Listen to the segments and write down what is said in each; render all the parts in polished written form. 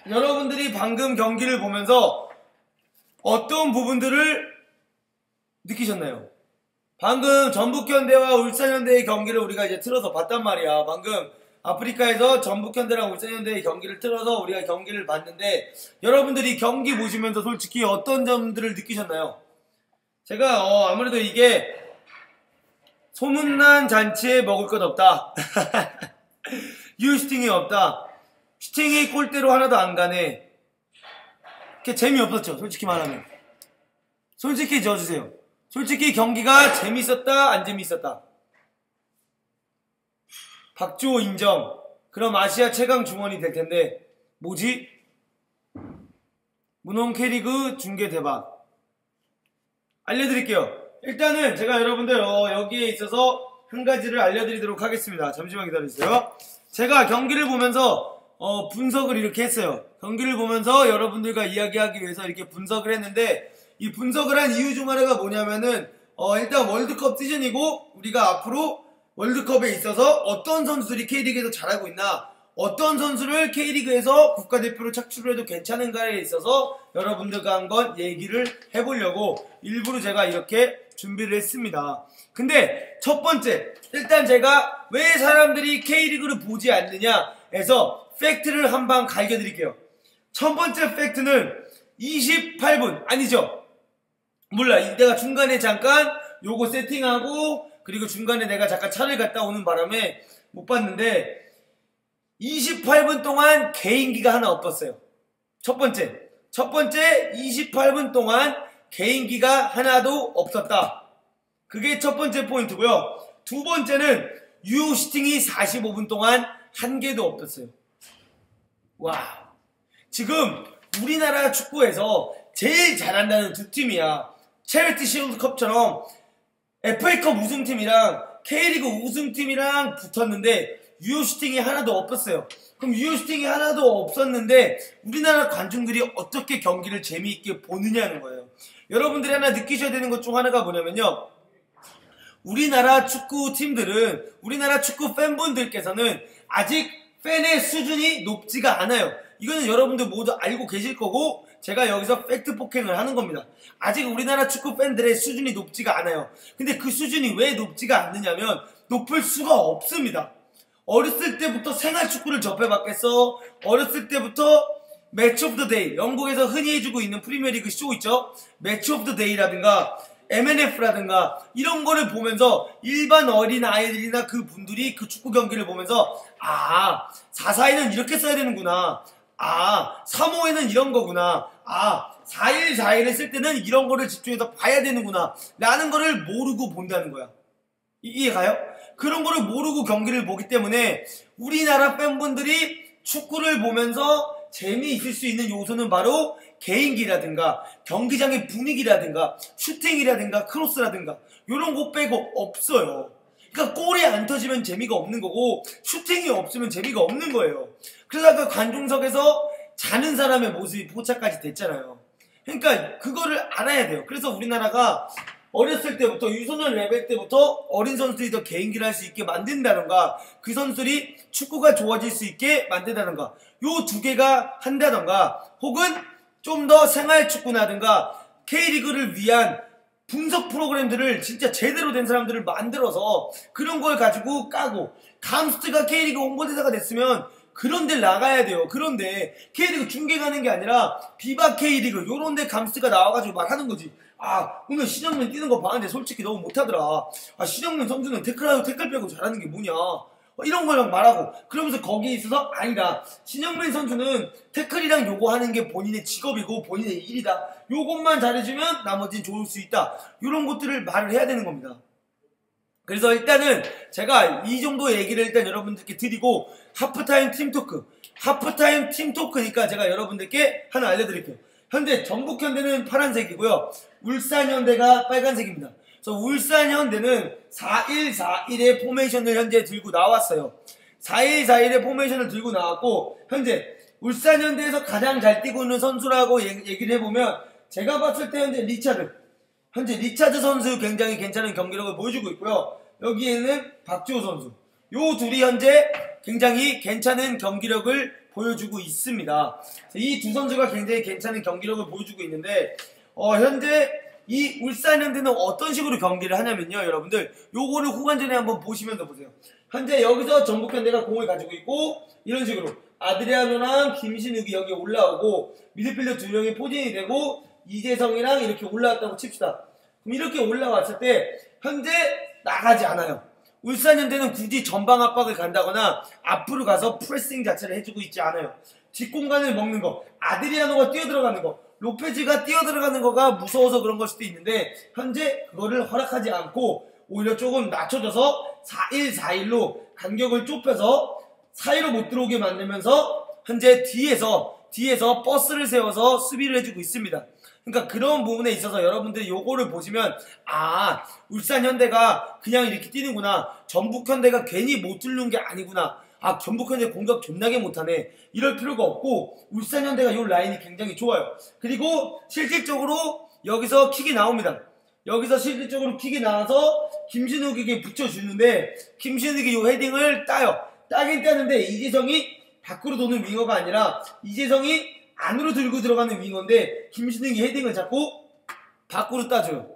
여러분들이 방금 경기를 보면서 어떤 부분들을 느끼셨나요? 방금 전북현대와 울산현대의 경기를 우리가 이제 틀어서 봤단 말이야. 방금 아프리카에서 전북현대랑 울산현대의 경기를 틀어서 우리가 경기를 봤는데, 여러분들이 경기 보시면서 솔직히 어떤 점들을 느끼셨나요? 제가 아무래도 이게 소문난 잔치에 먹을 것 없다. 유슈팅이 없다. 슈팅이 골대로 하나도 안 가네. 그게 재미없었죠, 솔직히 말하면. 솔직히 지어주세요. 솔직히 경기가 재밌었다, 안 재밌었다? 박주호 인정. 그럼 아시아 최강 중원이 될 텐데, 뭐지? 문홍 K리그 중계 대박. 알려드릴게요. 일단은 제가 여러분들 여기에 있어서 한 가지를 알려드리도록 하겠습니다. 잠시만 기다려주세요. 제가 경기를 보면서 분석을 이렇게 했어요. 경기를 보면서 여러분들과 이야기하기 위해서 이렇게 분석을 했는데, 이 분석을 한 이유 중 하나가 뭐냐면은 일단 월드컵 시즌이고, 우리가 앞으로 월드컵에 있어서 어떤 선수들이 K리그에서 잘하고 있나, 어떤 선수를 K리그에서 국가대표로 착출을 해도 괜찮은가에 있어서 여러분들과 한번 얘기를 해보려고 일부러 제가 이렇게 준비를 했습니다. 근데 첫 번째, 일단 제가 왜 사람들이 K리그를 보지 않느냐 해서 팩트를 한방 갈겨드릴게요. 첫 번째 팩트는 28분 아니죠? 몰라, 내가 중간에 잠깐 요거 세팅하고 그리고 중간에 내가 잠깐 차를 갔다 오는 바람에 못 봤는데, 28분 동안 개인기가 하나 없었어요. 첫 번째 28분 동안 개인기가 하나도 없었다. 그게 첫 번째 포인트고요. 두 번째는 유효슈팅이 45분 동안 한 개도 없었어요. 와, 지금 우리나라 축구에서 제일 잘한다는 두 팀이야. 체리티 실드컵처럼 FA컵 우승팀이랑 K리그 우승팀이랑 붙었는데 유효슈팅이 하나도 없었어요. 그럼 유효슈팅이 하나도 없었는데 우리나라 관중들이 어떻게 경기를 재미있게 보느냐는 거예요. 여러분들이 하나 느끼셔야 되는 것 중 하나가 뭐냐면요, 우리나라 축구팀들은, 우리나라 축구 팬분들께서는 아직 팬의 수준이 높지가 않아요. 이거는 여러분들 모두 알고 계실 거고, 제가 여기서 팩트 폭행을 하는 겁니다. 아직 우리나라 축구 팬들의 수준이 높지가 않아요. 근데 그 수준이 왜 높지가 않느냐면 높을 수가 없습니다. 어렸을 때부터 생활축구를 접해봤겠어. 어렸을 때부터 매치 오브 더 데이, 영국에서 흔히 해주고 있는 프리미어리그 쇼 있죠? 매치 오브 더 데이라든가 MNF라든가 이런 거를 보면서 일반 어린 아이들이나 그 분들이 그 축구 경기를 보면서 4-4-2는 이렇게 써야 되는구나, 3-5에는 이런 거구나, 4-1-4-1을 쓸 때는 이런 거를 집중해서 봐야 되는구나 라는 거를 모르고 본다는 거야. 이해가요? 그런 거를 모르고 경기를 보기 때문에 우리나라 팬분들이 축구를 보면서 재미있을 수 있는 요소는 바로 개인기라든가 경기장의 분위기라든가 슈팅이라든가 크로스라든가 이런 거 빼고 없어요. 그러니까 골이 안 터지면 재미가 없는 거고 슈팅이 없으면 재미가 없는 거예요. 그래서 아까 관중석에서 자는 사람의 모습이 포착까지 됐잖아요. 그러니까 그거를 알아야 돼요. 그래서 우리나라가 어렸을 때부터, 유소년 레벨 때부터 어린 선수들이 더 개인기를 할 수 있게 만든다던가, 그 선수들이 축구가 좋아질 수 있게 만든다던가, 요 두 개가 한다던가, 혹은 좀 더 생활축구라든가 K리그를 위한 분석 프로그램들을 진짜 제대로 된 사람들을 만들어서 그런 걸 가지고 까고, 감스트가 K리그 홍보대사가 됐으면 그런 데 나가야 돼요. 그런데 K리그 중계 가는 게 아니라 비바 K리그 요런 데 감스트가 나와가지고 말하는 거지. 오늘 신영민 뛰는 거 봤는데 솔직히 너무 못하더라. 신영민 선수는 태클하고 태클 빼고 잘하는 게 뭐냐, 이런 걸 말하고, 그러면서 거기에 있어서 아니다, 신영민 선수는 태클이랑 요거 하는 게 본인의 직업이고 본인의 일이다, 요것만 잘해주면 나머지는 좋을 수 있다, 요런 것들을 말을 해야 되는 겁니다. 그래서 일단은 제가 이 정도 얘기를 일단 여러분들께 드리고, 하프타임 팀토크니까 제가 여러분들께 하나 알려드릴게요. 현재 전북현대는 파란색이고요, 울산현대가 빨간색입니다. 그래서 울산현대는 4-1-4-1의 포메이션을 현재 들고 나왔어요. 4-1-4-1의 포메이션을 들고 나왔고, 현재 울산현대에서 가장 잘 뛰고 있는 선수라고 얘기를 해보면, 제가 봤을 때 현재 리차드 선수 굉장히 괜찮은 경기력을 보여주고 있고요. 여기에는 박주호 선수, 요 둘이 현재 굉장히 괜찮은 경기력을 보여주고 있습니다. 이 두 선수가 굉장히 괜찮은 경기력을 보여주고 있는데 현재 이 울산현대는 어떤 식으로 경기를 하냐면요, 여러분들 요거를 후반전에 한번 보시면서 보세요. 현재 여기서 전북현대가 공을 가지고 있고 이런 식으로 아드리아노랑 김신욱이 여기 올라오고 미드필더 두 명이 포진이 되고 이재성이랑 이렇게 올라왔다고 칩시다. 그럼 이렇게 올라왔을 때 현재 나가지 않아요. 울산현대는 굳이 전방 압박을 간다거나 앞으로 가서 프레싱 자체를 해주고 있지 않아요. 뒷공간을 먹는 거, 아드리아노가 뛰어들어가는 거, 로페즈가 뛰어들어가는 거가 무서워서 그런 걸 수도 있는데 현재 그거를 허락하지 않고 오히려 조금 낮춰져서 4-1-4-1로 간격을 좁혀서 사이로 못 들어오게 만들면서 현재 뒤에서 버스를 세워서 수비를 해주고 있습니다. 그러니까 그런 부분에 있어서 여러분들이 요거를 보시면 울산현대가 그냥 이렇게 뛰는구나, 전북현대가 괜히 못 뚫는 게 아니구나, 전북현대 공격 존나게 못하네, 이럴 필요가 없고 울산현대가 요 라인이 굉장히 좋아요. 그리고 실질적으로 여기서 킥이 나옵니다. 여기서 실질적으로 킥이 나와서 김신욱에게 붙여주는데 김신욱이 요 헤딩을 따긴 따는데 이재성이 밖으로 도는 윙어가 아니라 이재성이 안으로 들고 들어가는 윙어인데 김신욱이 헤딩을 잡고 밖으로 따줘요.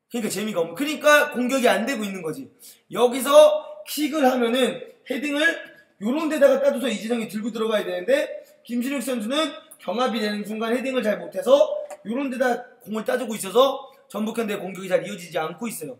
그러니까 재미가 없는, 그러니까 공격이 안 되고 있는 거지. 여기서 킥을 하면은 헤딩을 요런 데다가 따줘서 이재성이 들고 들어가야 되는데 김신욱 선수는 경합이 되는 순간 헤딩을 잘 못해서 요런 데다 공을 따주고 있어서 전북현대의 공격이 잘 이어지지 않고 있어요.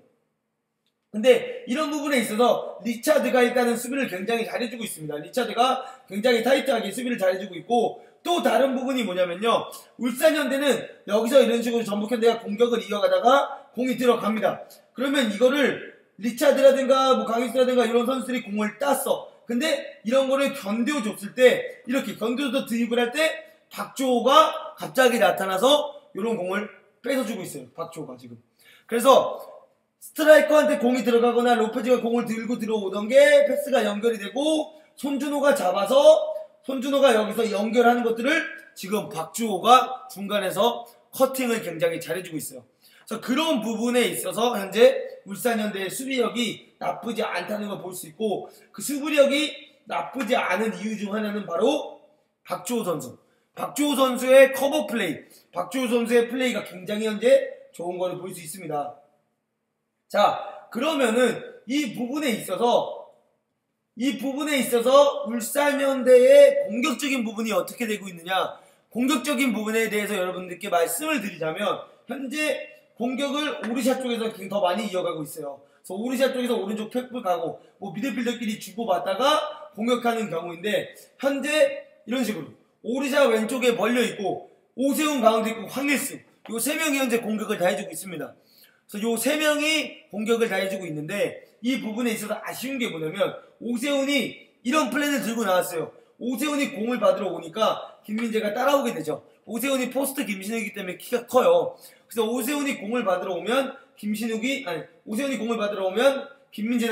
근데 이런 부분에 있어서 리차드가 일단은 수비를 굉장히 잘해주고 있습니다. 리차드가 굉장히 타이트하게 수비를 잘해주고 있고, 또 다른 부분이 뭐냐면요, 울산현대는 여기서 이런 식으로 전북현대가 공격을 이어가다가 공이 들어갑니다. 그러면 이거를 리차드라든가 뭐 강희수라든가 이런 선수들이 공을 땄어. 근데 이런 거를 견뎌줬을 때, 이렇게 견뎌서 드리블할 때 박주호가 갑자기 나타나서 이런 공을 뺏어주고 있어요. 박주호가 지금. 그래서 스트라이커한테 공이 들어가거나 로페즈가 공을 들고 들어오던 게 패스가 연결이 되고 손준호가 잡아서 손준호가 여기서 연결하는 것들을 지금 박주호가 중간에서 커팅을 굉장히 잘해주고 있어요. 그래서 그런 부분에 있어서 현재 울산현대의 수비력이 나쁘지 않다는 걸 볼 수 있고, 그 수비력이 나쁘지 않은 이유 중 하나는 바로 박주호 선수. 박주호 선수의 커버 플레이, 박주호 선수의 플레이가 굉장히 현재 좋은 걸 볼 수 있습니다. 자, 그러면은 이 부분에 있어서 울산현대의 공격적인 부분이 어떻게 되고 있느냐, 공격적인 부분에 대해서 여러분들께 말씀을 드리자면 현재 공격을 오르샤 쪽에서 더 많이 이어가고 있어요. 그래서 오르샤 쪽에서 오른쪽 팩볼 가고 뭐 미드필더끼리 주고받다가 공격하는 경우인데 현재 이런 식으로 오르샤 왼쪽에 벌려있고 오세훈 가운데 있고 황일수, 요 3명이 현재 공격을 다 해주고 있습니다. 그래서 요 3명이 공격을 다 해주고 있는데 이 부분에 있어서 아쉬운 게 뭐냐면 오세훈이 이런 플랜을 들고 나왔어요. 오세훈이 공을 받으러 오니까 김민재가 따라오게 되죠. 오세훈이 포스트 김신욱이기 때문에 키가 커요. 그래서 오세훈이 공을 받으러 오면 김민재나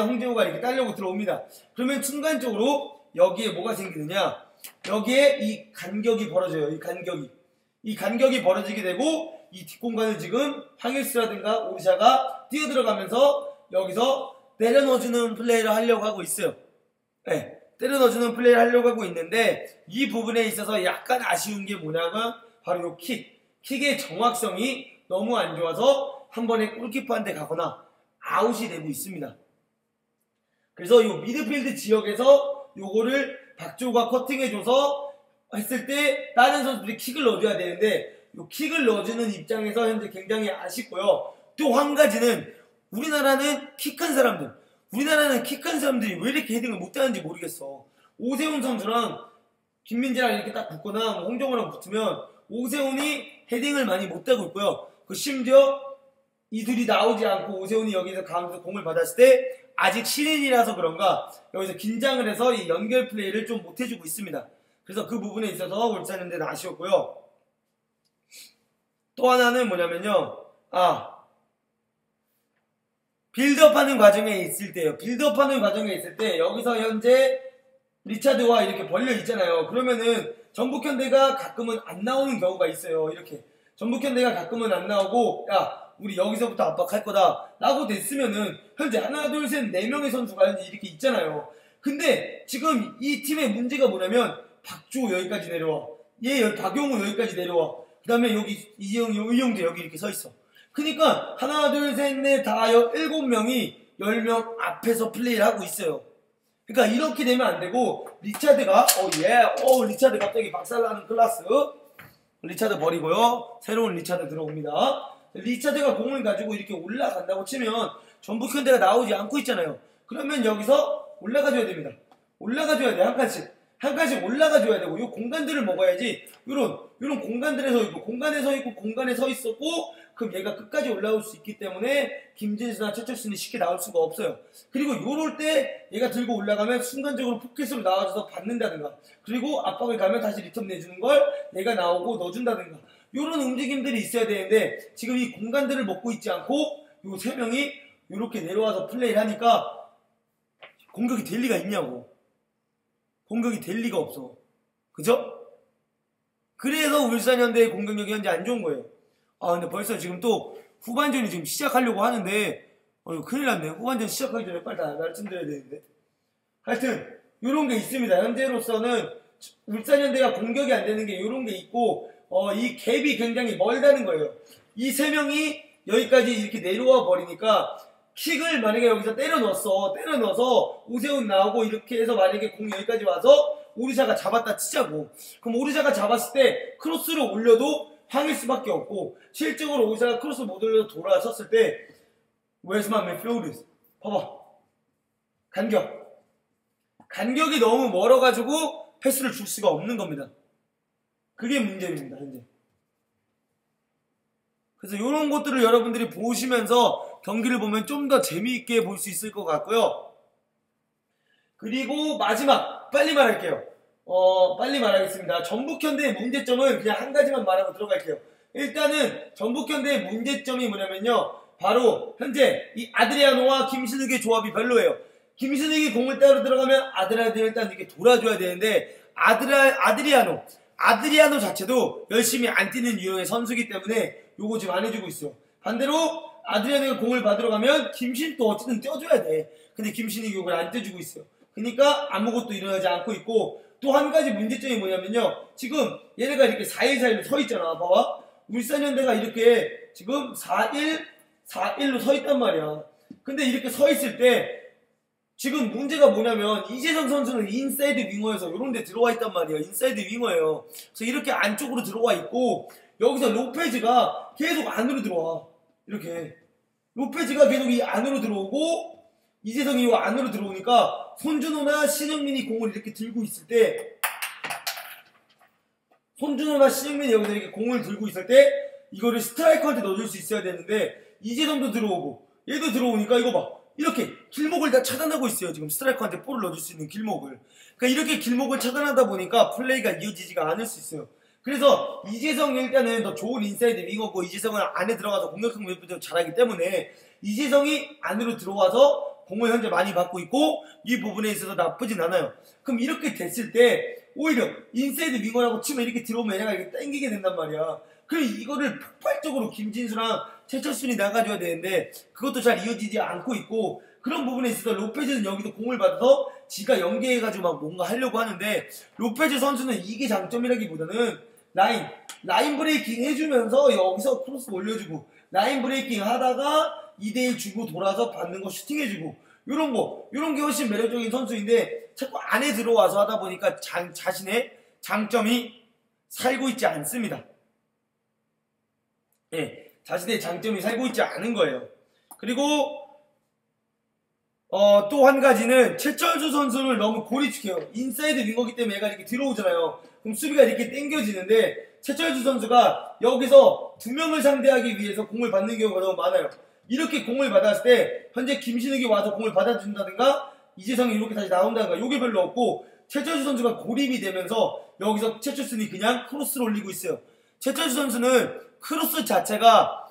홍진호가 이렇게 따려고 들어옵니다. 그러면 순간적으로 여기에 뭐가 생기느냐, 여기에 이 간격이 벌어져요. 이 간격이 벌어지게 되고 이 뒷공간을 지금 황일수라든가 오르샤가 뛰어들어가면서 여기서 때려 넣어주는 플레이를 하려고 하고 있어요. 네, 때려 넣어주는 플레이를 하려고 하고 있는데 이 부분에 있어서 약간 아쉬운 게 뭐냐면 바로 요 킥의 정확성이 너무 안 좋아서 한 번에 골키퍼한테 가거나 아웃이 되고 있습니다. 그래서 요 미드필드 지역에서 요거를 박주호가 커팅해줘서 했을 때 다른 선수들이 킥을 넣어줘야 되는데 요 킥을 넣어주는 입장에서 현재 굉장히 아쉽고요. 또 한 가지는 우리나라는 키 큰 사람들이 왜 이렇게 헤딩을 못하는지 모르겠어. 오세훈 선수랑 김민재랑 이렇게 딱 붙거나 뭐 홍정호랑 붙으면 오세훈이 헤딩을 많이 못하고 있고요. 그 심지어 이 둘이 나오지 않고 오세훈이 여기서 가운데서 공을 받았을 때 아직 신인이라서 그런가 여기서 긴장을 해서 이 연결 플레이를 좀 못해주고 있습니다. 그래서 그 부분에 있어서 울산현대는 아쉬웠고요. 또 하나는 뭐냐면요, 빌드업하는 과정에 있을 때요. 빌드업하는 과정에 있을 때 여기서 현재 리차드와 이렇게 벌려 있잖아요. 그러면은 전북현대가 가끔은 안 나오는 경우가 있어요. 이렇게 전북현대가 가끔은 안 나오고 야 우리 여기서부터 압박할 거다 라고 됐으면은 현재 하나 둘 셋 4명의 선수가 현재 이렇게 있잖아요. 근데 지금 이 팀의 문제가 뭐냐면 박주호 여기까지 내려와. 박용우 여기까지 내려와. 그 다음에 여기 이재용, 의용도 여기 이렇게 서 있어. 그러니까 하나, 둘, 셋, 넷, 다 7명이 10명 앞에서 플레이를 하고 있어요. 그러니까 이렇게 되면 안 되고 리차드가 리차드 갑자기 박살나는 클라스. 리차드 버리고요. 새로운 리차드 들어옵니다. 리차드가 공을 가지고 이렇게 올라간다고 치면 전북 현대가 나오지 않고 있잖아요. 그러면 여기서 올라가줘야 됩니다. 올라가줘야 돼. 한 칸씩 올라가줘야 되고, 요 공간들을 먹어야지. 요런 공간들에 서 있고, 공간에 서 있었고, 그럼 얘가 끝까지 올라올 수 있기 때문에 김진수나 최철순이 쉽게 나올 수가 없어요. 그리고 요럴 때 얘가 들고 올라가면 순간적으로 포켓으로 나와줘서 받는다든가, 그리고 압박을 가면 다시 리턴 내주는 걸 얘가 나오고 넣어준다든가, 요런 움직임들이 있어야 되는데 지금 이 공간들을 먹고 있지 않고 요 3명이 요렇게 내려와서 플레이를 하니까 공격이 될 리가 있냐고. 공격이 될 리가 없어. 그죠? 그래서 울산현대의 공격력이 현재 안 좋은 거예요. 근데 벌써 지금 또 후반전이 지금 시작하려고 하는데 큰일 났네. 후반전 시작하기 전에 빨리 다 말씀드려야 되는데. 하여튼 요런 게 있습니다. 현재로서는 울산현대가 공격이 안 되는 게 요런 게 있고, 이 갭이 굉장히 멀다는 거예요. 이 3명이 여기까지 이렇게 내려와 버리니까 킥을 만약에 여기서 때려 넣어서 오세훈 나오고 이렇게 해서 만약에 공 여기까지 와서 오르샤가 잡았다 치자고. 그럼 오르샤가 잡았을 때 크로스로 올려도 황일 수밖에 없고, 실적으로 오르샤가 크로스 못 올려서 돌아섰을 때 Where's my midfielders? 봐봐. 간격이 너무 멀어가지고 패스를 줄 수가 없는 겁니다. 그게 문제입니다, 현재. 그래서 이런 것들을 여러분들이 보시면서 경기를 보면 좀 더 재미있게 볼 수 있을 것 같고요. 그리고 마지막 빨리 말할게요. 빨리 말하겠습니다. 전북현대의 문제점은 그냥 한 가지만 말하고 들어갈게요. 일단은 전북현대의 문제점이 뭐냐면요, 바로 현재 이 아드리아노와 김신욱의 조합이 별로예요. 김신욱이 공을 따로 들어가면 아드리아노 일단 이렇게 돌아줘야 되는데, 아드리아노 자체도 열심히 안 뛰는 유형의 선수이기 때문에 요거 지금 안 해주고 있어. 반대로 아드리아노가 공을 받으러 가면 김신욱도 어쨌든 뛰어줘야 돼. 근데 김신욱이 요걸 안 뛰어주고 있어요. 그러니까 아무것도 일어나지 않고 있고, 또 한 가지 문제점이 뭐냐면요, 지금 얘네가 이렇게 4-1-4-1로 서 있잖아. 봐봐. 울산현대가 이렇게 지금 4-1-4-1로 서 있단 말이야. 근데 이렇게 서 있을 때 지금 문제가 뭐냐면 이재성 선수는 인사이드 윙어에서 이런 데 들어와 있단 말이에요. 인사이드 윙어예요. 그래서 이렇게 안쪽으로 들어와 있고, 여기서 로페즈가 계속 안으로 들어와. 이렇게 로페즈가 계속 이 안으로 들어오고, 이재성이 이 안으로 들어오니까 손준호나 신영민이 공을 이렇게 들고 있을 때, 손준호나 신영민이 여기서 이렇게 공을 들고 있을 때 이거를 스트라이커한테 넣어줄 수 있어야 되는데, 이재성도 들어오고 얘도 들어오니까 이거 봐, 이렇게 길목을 다 차단하고 있어요. 지금 스트라이커한테 볼을 넣어줄 수 있는 길목을. 그러니까 이렇게 길목을 차단하다 보니까 플레이가 이어지지가 않을 수 있어요. 그래서 이재성이 일단은 더 좋은 인사이드 윙어고, 이재성은 안에 들어가서 공격형 midfielder 잘하기 때문에 이재성이 안으로 들어와서 공을 현재 많이 받고 있고, 이 부분에 있어서 나쁘진 않아요. 그럼 이렇게 됐을 때 오히려 인사이드 윙어라고 치면 이렇게 들어오면 얘가 이렇게 땡기게 된단 말이야. 그럼 이거를 폭발적으로 김진수랑 최철순이 나가줘야 되는데 그것도 잘 이어지지 않고 있고, 그런 부분에 있어서 로페즈는 여기서 공을 받아서 지가 연계해가지고 막 뭔가 하려고 하는데, 로페즈 선수는 이게 장점이라기보다는 라인 브레이킹 해주면서 여기서 크로스 올려주고, 라인 브레이킹 하다가 2대1 주고 돌아서 받는 거 슈팅해주고, 요런 게 훨씬 매력적인 선수인데 자꾸 안에 들어와서 하다 보니까 자신의 장점이 살고 있지 않습니다. 예, 자신의 장점이 살고 있지 않은 거예요. 그리고 또 한 가지는 최철수 선수를 너무 고립시켜요. 인사이드 윙어기 때문에 얘가 이렇게 들어오잖아요. 그럼 수비가 이렇게 당겨지는데, 최철수 선수가 여기서 2명을 상대하기 위해서 공을 받는 경우가 너무 많아요. 이렇게 공을 받았을 때 현재 김신욱이 와서 공을 받아준다든가, 이재성이 이렇게 다시 나온다든가, 요게 별로 없고, 최철수 선수가 고립이 되면서 여기서 최철수는 그냥 크로스를 올리고 있어요. 최철수 선수는 크로스 자체가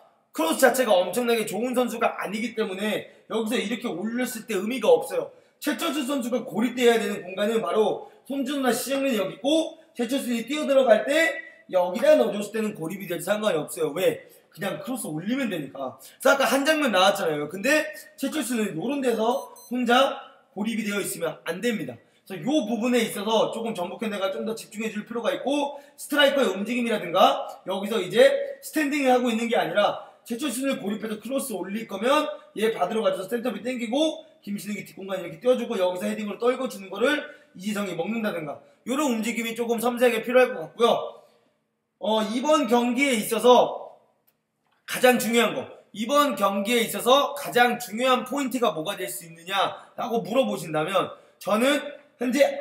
엄청나게 좋은 선수가 아니기 때문에 여기서 이렇게 올렸을 때 의미가 없어요. 최철수 선수가 고립돼야 되는 공간은 바로 손준호나 시정민이 여기 있고, 최철수이 뛰어들어갈 때 여기다 넣어줬을 때는 고립이 될 상관이 없어요. 왜? 그냥 크로스 올리면 되니까. 그래서 아까 한 장면 나왔잖아요. 근데 최철수는 이런 데서 혼자 고립이 되어 있으면 안 됩니다. 그래서 이 부분에 있어서 조금 전북현대가 좀 더 집중해 줄 필요가 있고, 스트라이커의 움직임이라든가 여기서 이제 스탠딩을 하고 있는 게 아니라 최철순을 고립해서 크로스 올릴 거면 얘 받으러 가져서 센터비 땡기고 김신욱이 뒷공간 이렇게 띄워주고 여기서 헤딩으로 떨궈주는 거를 이지성이 먹는다든가 이런 움직임이 조금 섬세하게 필요할 것 같고요. 이번 경기에 있어서 가장 중요한 거, 이번 경기에 있어서 가장 중요한 포인트가 뭐가 될 수 있느냐라고 물어보신다면 저는 현재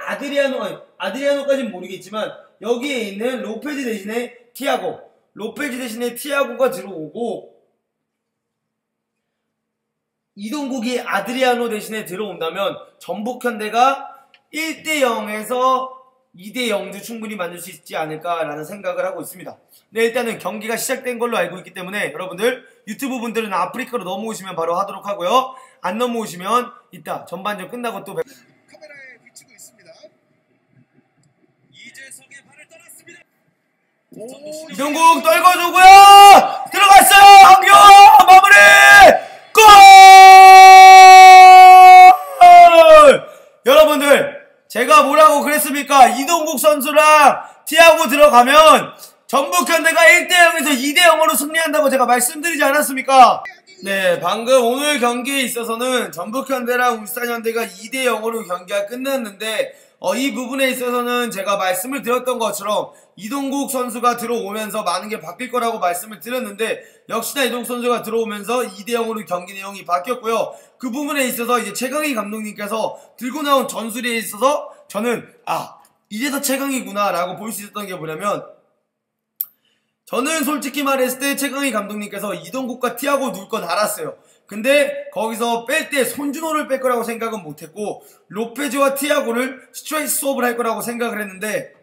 아드리아노까지는 모르겠지만 여기에 있는 로페즈 대신에 티아고가 들어오고 이동국이 아드리아노 대신에 들어온다면 전북현대가 1대0에서 2대0도 충분히 만들 수 있지 않을까라는 생각을 하고 있습니다. 네, 일단은 경기가 시작된 걸로 알고 있기 때문에 여러분들 유튜브 분들은 아프리카로 넘어오시면 바로 하도록 하고요. 안 넘어오시면 이따 전반전 끝나고 또 카메라에 비치고 있습니다. 이재성의 발을 떠났습니다. 이동국 떨궈주고요. 들어갔어요. 한교 마무리. 골! 여러분들 제가 뭐라고 그랬습니까? 이동국 선수랑 티아고 들어가면 전북현대가 1대0에서 2대0으로 승리한다고 제가 말씀드리지 않았습니까? 네, 방금 오늘 경기에 있어서는 전북현대랑 울산현대가 2대0으로 경기가 끝났는데 이 부분에 있어서는 제가 말씀을 드렸던 것처럼 이동국 선수가 들어오면서 많은 게 바뀔 거라고 말씀을 드렸는데 역시나 이동국 선수가 들어오면서 2대0으로 경기 내용이 바뀌었고요. 그 부분에 있어서 이제 최강희 감독님께서 들고 나온 전술에 있어서 저는 이제서 최강희구나 라고 볼 수 있었던 게 뭐냐면, 저는 솔직히 말했을 때 최강희 감독님께서 이동국과 티아고 누울 건 알았어요. 근데 거기서 뺄 때 손준호를 뺄 거라고 생각은 못했고 로페즈와 티아고를 스트레이트 수업을 할 거라고 생각을 했는데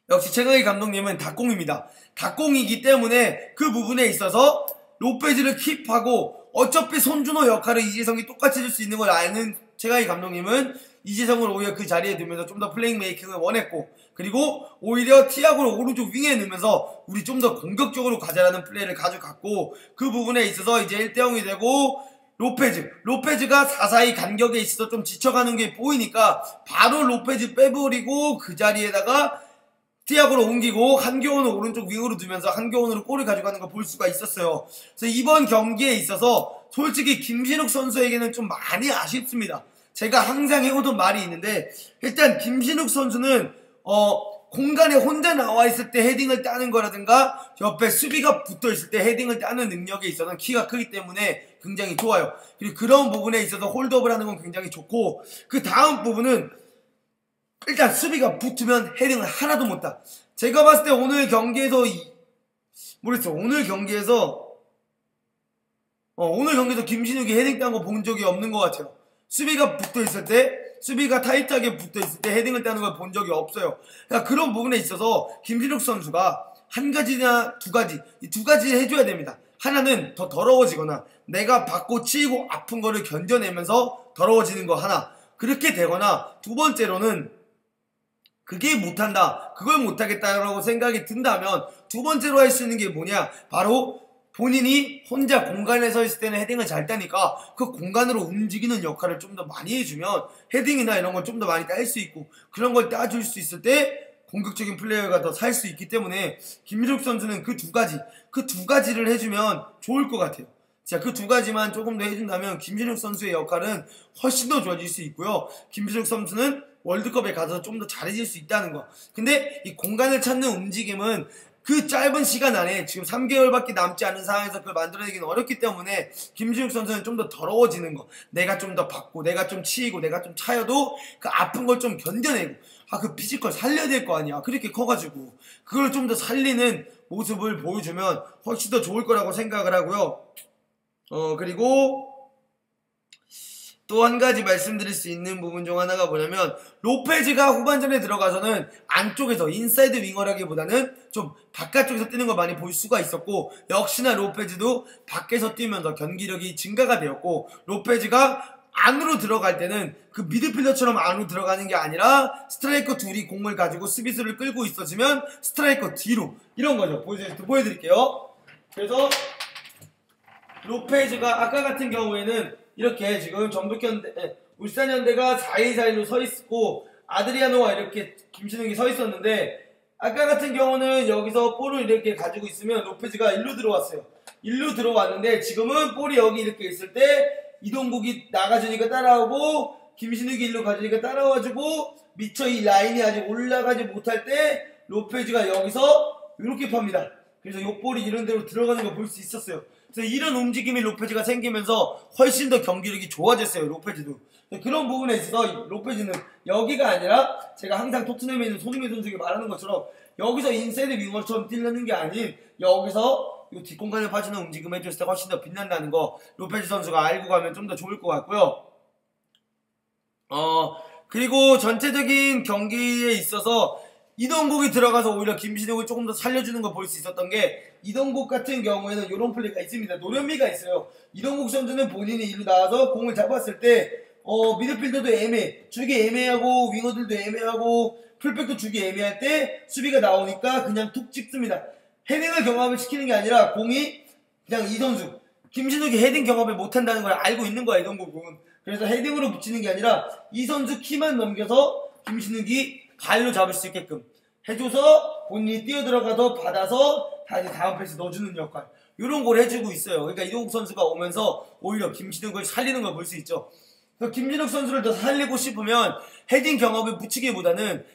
역시 최강희 감독님은 닭공입니다. 닭공이기 때문에 그 부분에 있어서 로페즈를 킵하고 어차피 손준호 역할을 이재성이 똑같이 해줄 수 있는 걸 아는 최강희 감독님은 이재성을 오히려 그 자리에 두면서 좀 더 플레잉 메이킹을 원했고, 그리고 오히려 티아고를 오른쪽 윙에 넣으면서 우리 좀 더 공격적으로 가자라는 플레이를 가져갔고, 그 부분에 있어서 이제 1대0이 되고 로페즈가 4-4-2 간격에 있어서 좀 지쳐가는 게 보이니까 바로 로페즈 빼버리고 그 자리에다가 티아고로 옮기고 한교원을 오른쪽 윙으로 두면서 한교원으로 골을 가져가는 걸 볼 수가 있었어요. 그래서 이번 경기에 있어서 솔직히 김신욱 선수에게는 좀 많이 아쉽습니다. 제가 항상 해오던 말이 있는데, 일단 김신욱 선수는 공간에 혼자 나와 있을 때 헤딩을 따는 거라든가 옆에 수비가 붙어 있을 때 헤딩을 따는 능력에 있어서는 키가 크기 때문에 굉장히 좋아요. 그리고 그런 부분에 있어서 홀드업을 하는 건 굉장히 좋고, 그 다음 부분은 일단 수비가 붙으면 헤딩을 하나도 못 따. 제가 봤을 때 오늘 경기에서 모르겠어. 오늘 경기에서 김신욱이 헤딩 딴 거 본 적이 없는 것 같아요. 수비가 붙어있을 때, 수비가 타이트하게 붙어있을 때 헤딩을 따는 걸 본 적이 없어요. 그러니까 그런 부분에 있어서 김신욱 선수가 한 가지나 두 가지, 이 두 가지를 해줘야 됩니다. 하나는 더 더러워지거나 내가 받고 치이고 아픈 거를 견뎌내면서 더러워지는 거 하나, 그렇게 되거나 두 번째로는 그게 못한다, 그걸 못하겠다라고 생각이 든다면 두 번째로 할 수 있는 게 뭐냐, 바로 본인이 혼자 공간에 서 있을 때는 헤딩을 잘 따니까 그 공간으로 움직이는 역할을 좀 더 많이 해주면 헤딩이나 이런 걸 좀 더 많이 딸 수 있고, 그런 걸 따줄 수 있을 때 공격적인 플레이어가 더 살 수 있기 때문에 김민욱 선수는 그 두 가지를 해주면 좋을 것 같아요. 자, 그 두 가지만 조금 더 해준다면 김민욱 선수의 역할은 훨씬 더 좋아질 수 있고요. 김민욱 선수는 월드컵에 가서 좀 더 잘해질 수 있다는 거. 근데 이 공간을 찾는 움직임은 그 짧은 시간 안에 지금 3개월밖에 남지 않은 상황에서 그걸 만들어내기는 어렵기 때문에 김진욱 선수는 좀 더 더러워지는 거, 내가 좀 더 받고 내가 좀 치이고 내가 좀 차여도 그 아픈 걸 좀 견뎌내고, 그 피지컬 살려야 될 거 아니야. 그렇게 커가지고 그걸 좀 더 살리는 모습을 보여주면 훨씬 더 좋을 거라고 생각을 하고요. 그리고 또 한 가지 말씀드릴 수 있는 부분 중 하나가 뭐냐면, 로페즈가 후반전에 들어가서는 안쪽에서 인사이드 윙어라기보다는 좀 바깥쪽에서 뛰는 걸 많이 볼 수가 있었고, 역시나 로페즈도 밖에서 뛰면서 경기력이 증가가 되었고, 로페즈가 안으로 들어갈 때는 그 미드필더처럼 안으로 들어가는 게 아니라 스트라이커 둘이 공을 가지고 수비수를 끌고 있어지면 스트라이커 뒤로, 이런 거죠. 보여드릴게요. 그래서 로페즈가 아까 같은 경우에는 이렇게 지금 울산현대가 4-2-4-1로 서 있고 아드리아노와 이렇게 김신욱이 서 있었는데 아까 같은 경우는 여기서 볼을 이렇게 가지고 있으면 로페즈가 일로 들어왔어요. 일로 들어왔는데 지금은 볼이 여기 이렇게 있을 때 이동국이 나가주니까 따라오고 김신욱이 일로 가주니까 따라와주고 미처 이 라인이 아직 올라가지 못할 때 로페즈가 여기서 이렇게 팝니다. 그래서 요 볼이 이런 데로 들어가는 걸 볼 수 있었어요. 그래서 이런 움직임이 로페즈가 생기면서 훨씬 더 경기력이 좋아졌어요. 로페즈도. 그런 부분에 있어서 로페즈는 여기가 아니라 제가 항상 토트넘에 있는 손흥민 선수에게 말하는 것처럼 여기서 인사이드 윙어처럼 뛰려는 게 아닌 여기서 이 뒷공간을 파주는 움직임을 해줬을 때 훨씬 더 빛난다는 거 로페즈 선수가 알고 가면 좀 더 좋을 것 같고요. 그리고 전체적인 경기에 있어서 이동국이 들어가서 오히려 김신욱을 조금 더 살려주는 걸 볼 수 있었던 게 이동국 같은 경우에는 이런 플레이가 있습니다. 노련미가 있어요. 이동국 선수는 본인이 일로 나와서 공을 잡았을 때 미드필더도 애매해. 주기 애매하고 윙어들도 애매하고 풀백도 주기 애매할 때 수비가 나오니까 그냥 툭 찍습니다. 헤딩을 경험을 시키는 게 아니라 공이 그냥 이 선수 김신욱이 헤딩 경험을 못한다는 걸 알고 있는 거야 이동국은. 그래서 헤딩으로 붙이는 게 아니라 이 선수 키만 넘겨서 김신욱이 발로 잡을 수 있게끔 해줘서 본인이 뛰어들어가서 받아서 다시 다음 패스 넣어주는 역할 이런 걸 해주고 있어요. 그러니까 이동국 선수가 오면서 오히려 김신욱을 살리는 걸 볼 수 있죠. 그래서 김신욱 선수를 더 살리고 싶으면 헤딩 경험을 붙이기보다는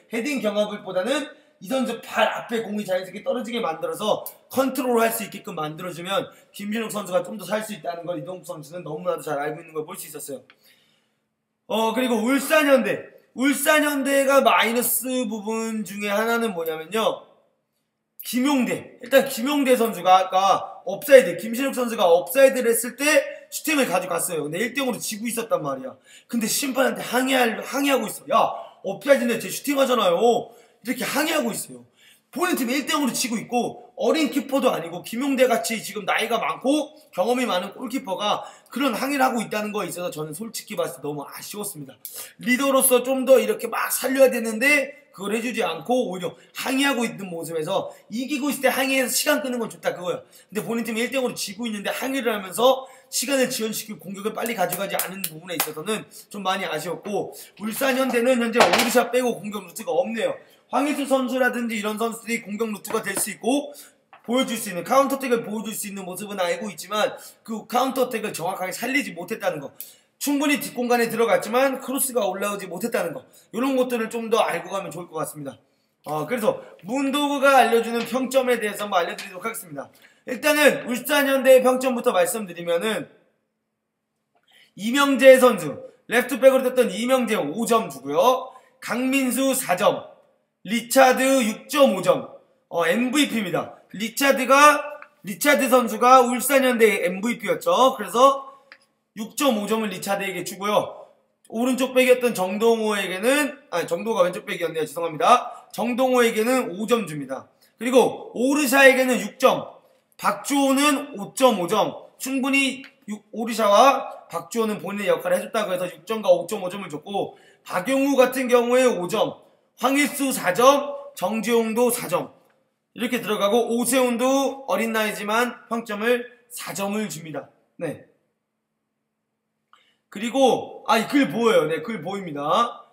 이 선수 발 앞에 공이 자연스럽게 떨어지게 만들어서 컨트롤할 수 있게끔 만들어주면 김신욱 선수가 좀 더 살 수 있다는 걸 이동국 선수는 너무나도 잘 알고 있는 걸 볼 수 있었어요. 그리고 울산현대가 마이너스 부분 중에 하나는 뭐냐면요. 김용대. 일단 김용대 선수가 아까 업사이드, 김신욱 선수가 업사이드를 했을 때 슈팅을 가져갔어요. 근데 1대0으로 지고 있었단 말이야. 근데 심판한테 항의하고 있어. 야, 업사이드인데 쟤 슈팅하잖아요. 이렇게 항의하고 있어요. 본인 팀 1대0으로 지고 있고 어린 키퍼도 아니고 김용대같이 지금 나이가 많고 경험이 많은 골키퍼가 그런 항의를 하고 있다는 거에 있어서 저는 솔직히 봤을 때 너무 아쉬웠습니다. 리더로서 좀 더 이렇게 막 살려야 되는데 그걸 해주지 않고 오히려 항의하고 있는 모습에서 이기고 있을 때 항의해서 시간 끄는 건 좋다 그거야. 근데 본인 팀이 1대0으로 지고 있는데 항의를 하면서 시간을 지연시키고 공격을 빨리 가져가지 않은 부분에 있어서는 좀 많이 아쉬웠고 울산현대는 현재 오르샷 빼고 공격 루트가 없네요. 황희수 선수라든지 이런 선수들이 공격 루트가 될 수 있고 보여줄 수 있는 카운터택을 보여줄 수 있는 모습은 알고 있지만 그 카운터택을 정확하게 살리지 못했다는 거 충분히 뒷공간에 들어갔지만 크로스가 올라오지 못했다는 거 이런 것들을 좀 더 알고 가면 좋을 것 같습니다. 그래서 문도구가 알려주는 평점에 대해서 한번 알려드리도록 하겠습니다. 일단은 울산현대의 평점부터 말씀드리면은 이명재 선수 레프트백으로 떴던 이명재 5점 주고요. 강민수 4점 리차드 6.5점 MVP입니다. 리차드 선수가 울산현대의 MVP였죠. 그래서 6.5점을 리차드에게 주고요. 오른쪽 백이었던 정동호에게는 정동호가 왼쪽 백이었네요. 죄송합니다. 정동호에게는 5점 줍니다. 그리고 오르샤에게는 6점 박주호는 5.5점 충분히 오르샤와 박주호는 본인의 역할을 해줬다고 해서 6점과 5.5점을 줬고 박용우 같은 경우에 5점 황일수 4점 정지용도 4점 이렇게 들어가고 오세훈도 어린 나이지만 평점을 4점을 줍니다. 네. 그리고 글 보여요. 네, 글 보입니다.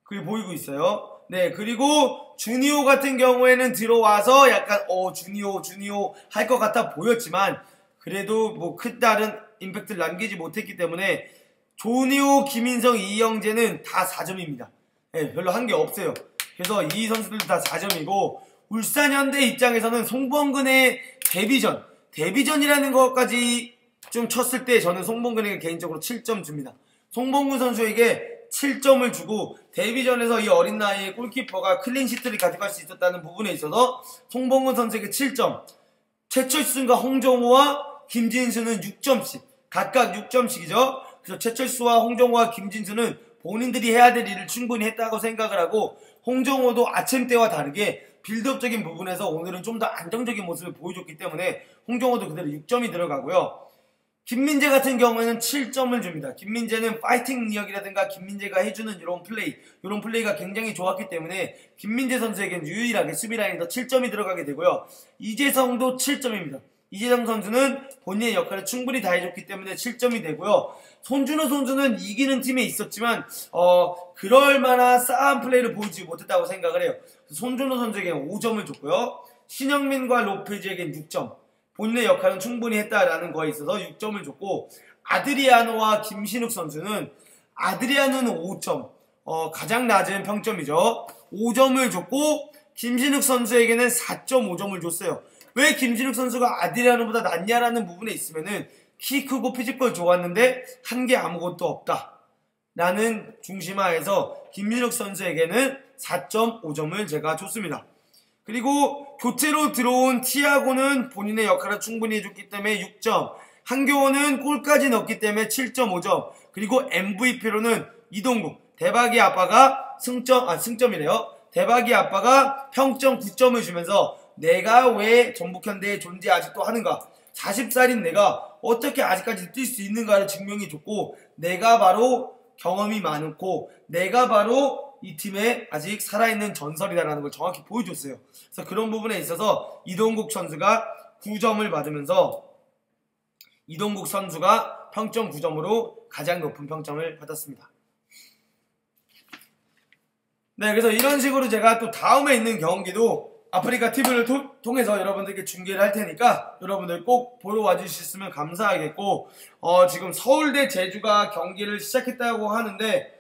글 보이고 있어요. 네, 그리고 주니오 같은 경우에는 들어와서 약간 주니오 할 것 같아 보였지만 그래도 뭐 크다른 임팩트를 남기지 못했기 때문에 조니오, 김인성, 이영재는 다 4점입니다. 네, 별로 한 게 없어요. 그래서 이 선수들도 다 4점이고 울산현대 입장에서는 송범근의 데뷔전이라는 것까지 좀 쳤을 때 저는 송범근에게 개인적으로 7점 줍니다. 송범근 선수에게 7점을 주고 데뷔전에서 이 어린 나이의 골키퍼가 클린시트를 가져갈 수 있었다는 부분에 있어서 송범근 선수에게 7점 최철순과 홍정호와 김진수는 6점씩 각각 6점씩이죠. 그래서 최철수와 홍정호와 김진수는 본인들이 해야 될 일을 충분히 했다고 생각을 하고 홍정호도 아침 때와 다르게 빌드업적인 부분에서 오늘은 좀 더 안정적인 모습을 보여줬기 때문에 홍정호도 그대로 6점이 들어가고요. 김민재 같은 경우에는 7점을 줍니다. 김민재는 파이팅 능력이라든가 김민재가 해주는 이런 플레이가 굉장히 좋았기 때문에 김민재 선수에게는 유일하게 수비 라인에서 7점이 들어가게 되고요. 이재성도 7점입니다. 이재성 선수는 본인의 역할을 충분히 다해줬기 때문에 7점이 되고요. 손준호 선수는 이기는 팀에 있었지만 그럴 만한 싸한 플레이를 보이지 못했다고 생각을 해요. 손준호 선수에게는 5점을 줬고요. 신영민과 로페즈에게는 6점. 본인의 역할은 충분히 했다라는 거에 있어서 6점을 줬고, 아드리아노와 김신욱 선수는 아드리아노는 5점, 가장 낮은 평점이죠. 5점을 줬고 김신욱 선수에게는 4.5점을 줬어요. 왜 김신욱 선수가 아드리아노보다 낫냐라는 부분에 있으면은 키 크고 피지컬 좋았는데 한 게 아무것도 없다 라는 중심하에서 김신욱 선수에게는 4.5점을 제가 줬습니다. 그리고 교체로 들어온 티아고는 본인의 역할을 충분히 해줬기 때문에 6점, 한교원은 골까지 넣었기 때문에 7.5점, 그리고 MVP로는 이동국, 대박이 아빠가 승점이래요. 대박이 아빠가 평점 9점을 주면서 내가 왜 전북현대의 존재 아직도 하는가, 40살인 내가 어떻게 아직까지 뛸 수 있는가를 증명해줬고, 내가 바로 경험이 많고 내가 바로 이 팀에 아직 살아있는 전설이다라는 걸 정확히 보여줬어요. 그래서 그런 부분에 있어서 이동국 선수가 9점을 받으면서 이동국 선수가 평점 9점으로 가장 높은 평점을 받았습니다. 네, 그래서 이런 식으로 제가 또 다음에 있는 경기도 아프리카 TV를 통해서 여러분들께 중계를 할 테니까 여러분들 꼭 보러 와주셨으면 감사하겠고, 지금 서울대 제주가 경기를 시작했다고 하는데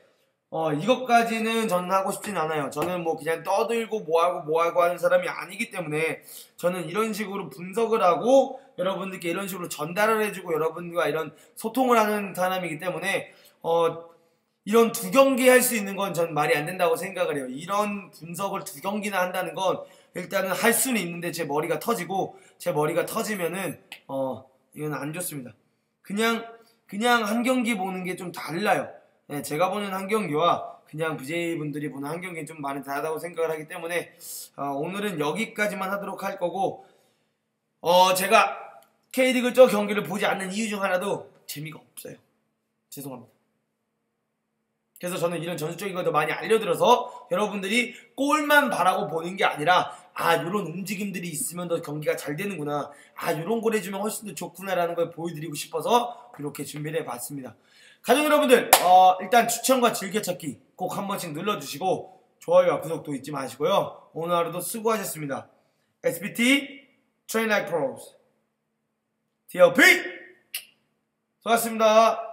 이것까지는 저는 하고 싶진 않아요. 저는 뭐 그냥 떠들고 뭐하고 하는 사람이 아니기 때문에 저는 이런 식으로 분석을 하고 여러분들께 이런 식으로 전달을 해주고 여러분들과 이런 소통을 하는 사람이기 때문에 이런 두 경기 할 수 있는 건 전 말이 안 된다고 생각을 해요. 이런 분석을 두 경기나 한다는 건 일단은 할 수는 있는데 제 머리가 터지고, 제 머리가 터지면은 이건 안 좋습니다. 그냥 한 경기 보는 게 좀 달라요. 네, 제가 보는 한 경기와 그냥 BJ분들이 보는 한 경기는 좀 많이 다르다고 생각을 하기 때문에 오늘은 여기까지만 하도록 할 거고, 제가 K리그 저 경기를 보지 않는 이유 중 하나도 재미가 없어요. 죄송합니다. 그래서 저는 이런 전술적인 것도 많이 알려드려서 여러분들이 골만 바라고 보는 게 아니라 이런 움직임들이 있으면 더 경기가 잘 되는구나, 이런 걸 해주면 훨씬 더 좋구나라는 걸 보여드리고 싶어서 이렇게 준비를 해봤습니다. 가족 여러분들, 일단 추천과 즐겨찾기 꼭 한 번씩 눌러주시고 좋아요와 구독도 잊지 마시고요. 오늘 하루도 수고하셨습니다. SBT Train Like Pros TLP 수고하셨습니다.